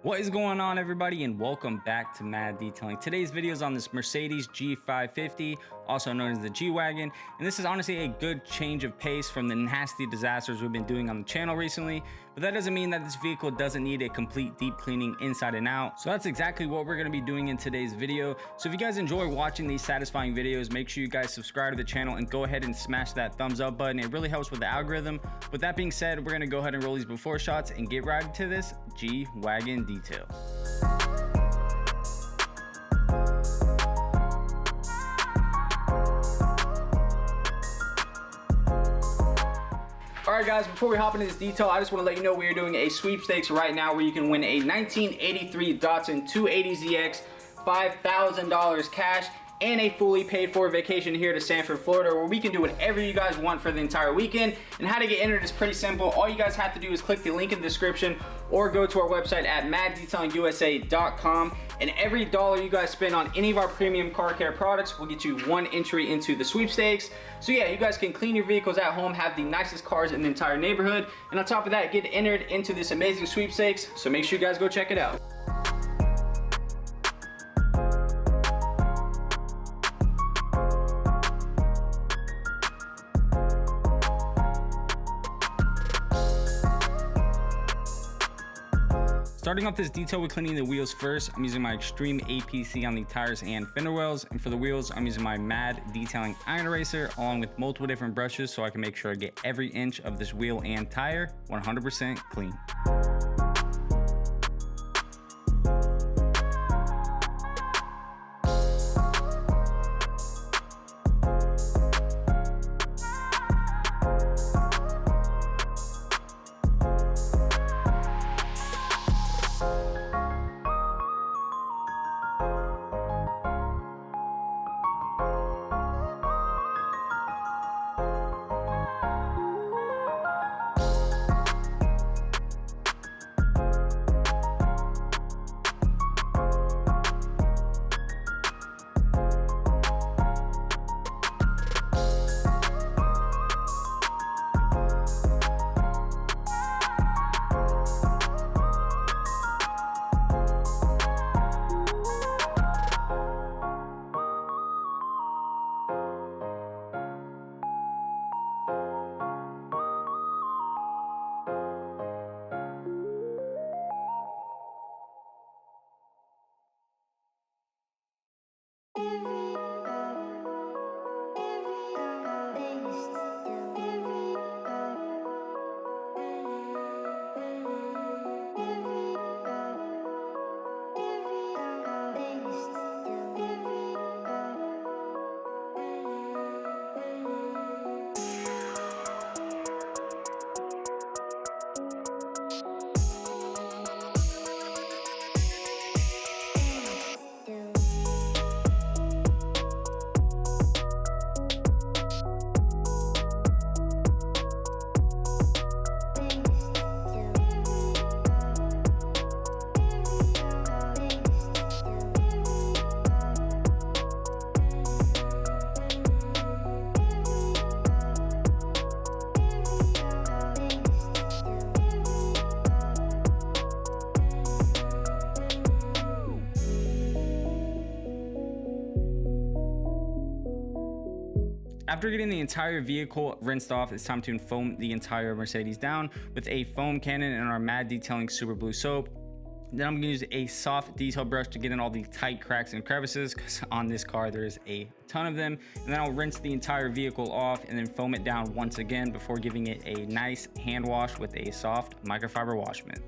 What is going on, everybody, and welcome back to M.A.D Detailing. Today's video is on this Mercedes G550, also known as the G-Wagon, and this is honestly a good change of pace from the nasty disasters we've been doing on the channel recently, but that doesn't mean that this vehicle doesn't need a complete deep cleaning inside and out. So that's exactly what we're going to be doing in today's video. So if you guys enjoy watching these satisfying videos, make sure you guys subscribe to the channel and go ahead and smash that thumbs up button. It really helps with the algorithm. With that being said, we're going to go ahead and roll these before shots and get right into this G-Wagon detail. Alright guys, before we hop into this detail, I just want to let you know we are doing a sweepstakes right now where you can win a 1983 Datsun 280ZX, $5,000 cash, and a fully paid for vacation here to Sanford, Florida, where we can do whatever you guys want for the entire weekend. And how to get entered is pretty simple. All you guys have to do is click the link in the description or go to our website at maddetailingusa.com. And every dollar you guys spend on any of our premium car care products will get you one entry into the sweepstakes. So yeah, you guys can clean your vehicles at home, have the nicest cars in the entire neighborhood, and on top of that, get entered into this amazing sweepstakes. So make sure you guys go check it out. Starting off this detail with cleaning the wheels first, I'm using my Extreme APC on the tires and fender wells, and for the wheels, I'm using my M.A.D detailing iron eraser along with multiple different brushes so I can make sure I get every inch of this wheel and tire 100% clean. After getting the entire vehicle rinsed off, it's time to foam the entire Mercedes down with a foam cannon and our M.A.D detailing super blue soap. Then I'm gonna use a soft detail brush to get in all the tight cracks and crevices, because on this car there's a ton of them. And then I'll rinse the entire vehicle off and then foam it down once again before giving it a nice hand wash with a soft microfiber wash mitt.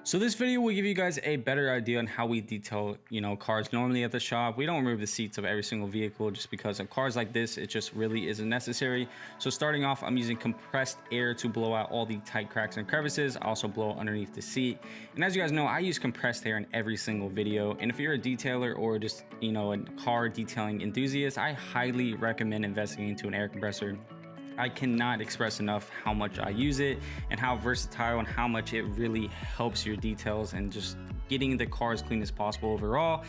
So this video will give you guys a better idea on how we detail, cars normally at the shop. We don't remove the seats of every single vehicle just because of cars like this, it just really isn't necessary. So starting off, I'm using compressed air to blow out all the tight cracks and crevices. I also blow underneath the seat. And as you guys know, I use compressed air in every single video. And if you're a detailer or just, a car detailing enthusiast, I highly recommend investing into an air compressor. I cannot express enough how much I use it and how versatile and how much it really helps your details and just getting the car as clean as possible overall.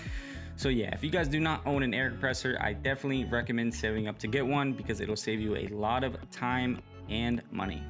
So yeah, if you guys do not own an air compressor, I definitely recommend saving up to get one because it'll save you a lot of time and money.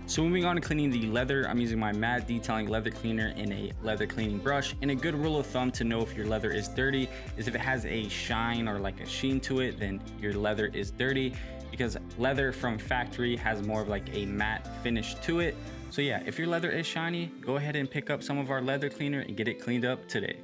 So moving on to cleaning the leather, I'm using my M.A.D detailing leather cleaner in a leather cleaning brush. And a good rule of thumb to know if your leather is dirty is if it has a shine or like a sheen to it, then your leather is dirty, because leather from factory has more of like a matte finish to it. So yeah, if your leather is shiny, go ahead and pick up some of our leather cleaner and get it cleaned up today.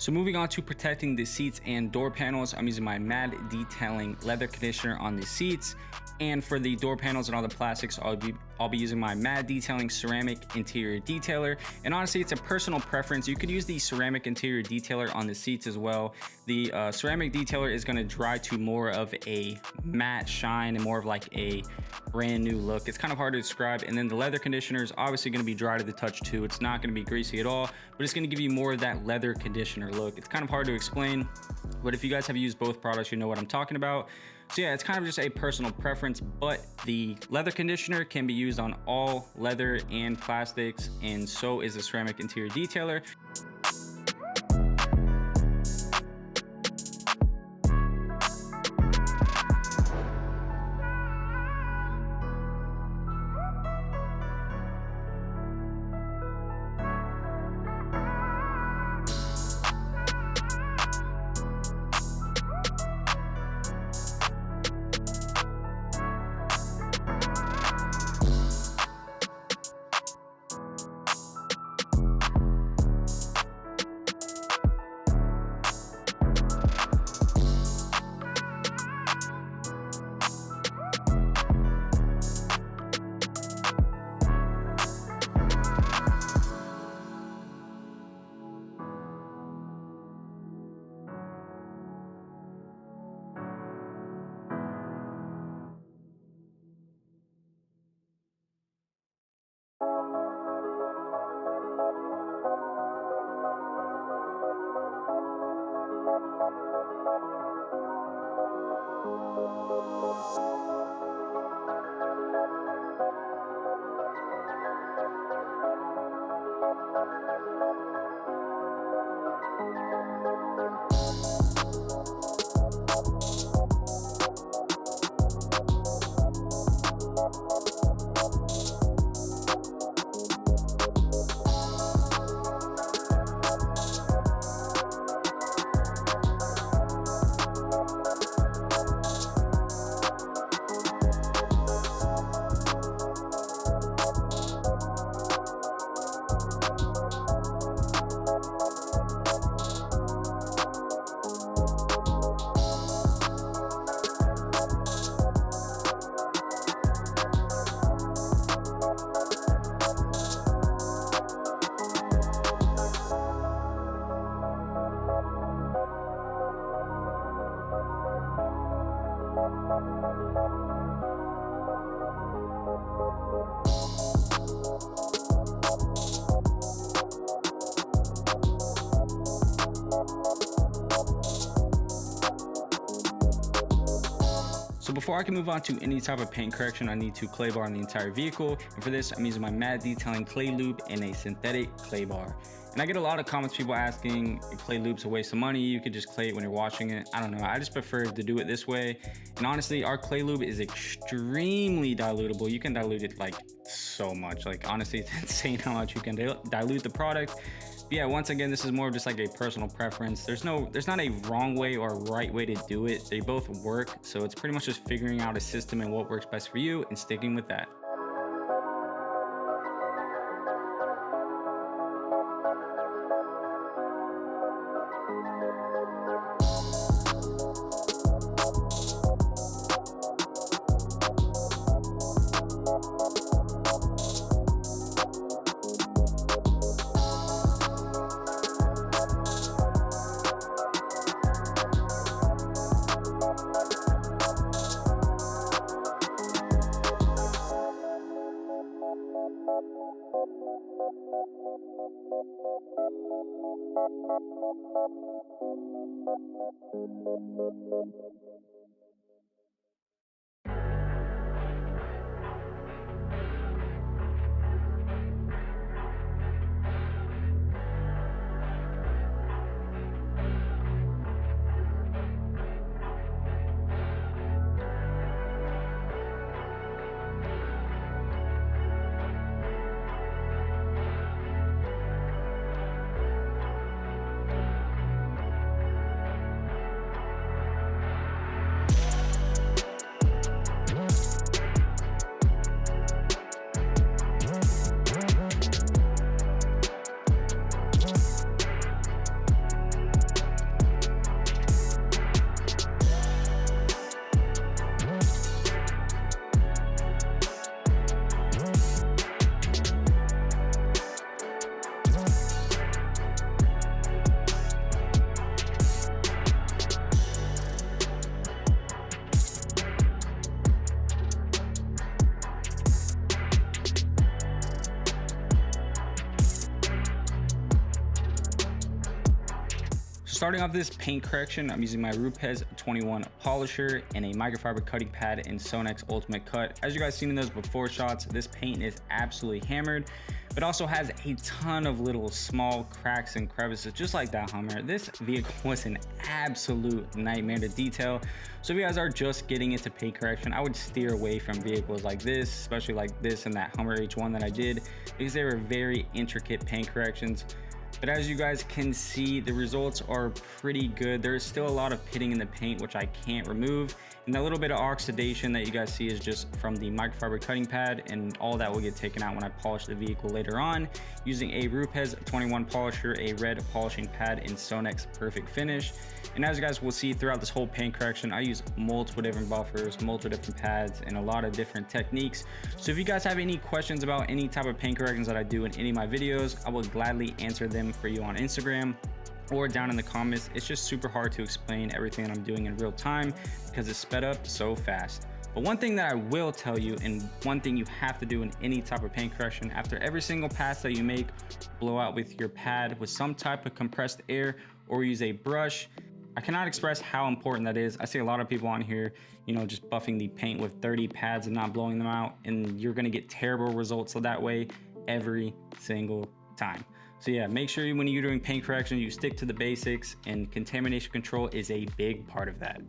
So moving on to protecting the seats and door panels, I'm using my M.A.D detailing leather conditioner on the seats. And for the door panels and all the plastics, I'll be using my M.A.D detailing ceramic interior detailer. And honestly, it's a personal preference. You could use the ceramic interior detailer on the seats as well. The ceramic detailer is going to dry to more of a matte shine and more of like a brand new look. It's kind of hard to describe. And then the leather conditioner is obviously going to be dry to the touch too. It's not going to be greasy at all, but it's going to give you more of that leather conditioner look. It's kind of hard to explain, but if you guys have used both products, you know what I'm talking about. So yeah, it's kind of just a personal preference, but the leather conditioner can be used on all leather and plastics, and so is the ceramic interior detailer. So before I can move on to any type of paint correction, I need to clay bar on the entire vehicle. And for this, I'm using my M.A.D detailing clay lube and a synthetic clay bar. And I get a lot of comments, people asking if clay lube's a waste of money. You could just clay it when you're washing it. I don't know. I just prefer to do it this way. And honestly, our clay lube is extremely dilutable. You can dilute it like so much. Like honestly, it's insane how much you can dilute the product. But yeah, once again, this is more of just like a personal preference. There's not a wrong way or right way to do it. They both work. So it's pretty much just figuring out a system and what works best for you and sticking with that. starting off this paint correction, I'm using my Rupes 21 polisher and a microfiber cutting pad in Sonex Ultimate Cut. As you guys seen in those before shots, this paint is absolutely hammered, but also has a ton of little small cracks and crevices, just like that Hummer. This vehicle was an absolute nightmare to detail. So if you guys are just getting into paint correction, I would steer away from vehicles like this, especially like this and that Hummer H1 that I did, because they were very intricate paint corrections. But as you guys can see, the results are pretty good. There is still a lot of pitting in the paint, which I can't remove. And that little bit of oxidation that you guys see is just from the microfiber cutting pad, and all that will get taken out when I polish the vehicle later on using a Rupes 21 polisher, a red polishing pad in Sonex Perfect Finish. And as you guys will see throughout this whole paint correction, I use multiple different buffers, multiple different pads, and a lot of different techniques. So if you guys have any questions about any type of paint corrections that I do in any of my videos, I will gladly answer them for you on Instagram or down in the comments. It's just super hard to explain everything that I'm doing in real time because it's sped up so fast. But one thing that I will tell you, and one thing you have to do in any type of paint correction, after every single pass that you make, blow out with your pad with some type of compressed air or use a brush. I cannot express how important that is. I see a lot of people on here, just buffing the paint with 30 pads and not blowing them out, and you're gonna get terrible results that way every single time. So yeah, make sure when you're doing paint correction, you stick to the basics, and contamination control is a big part of that.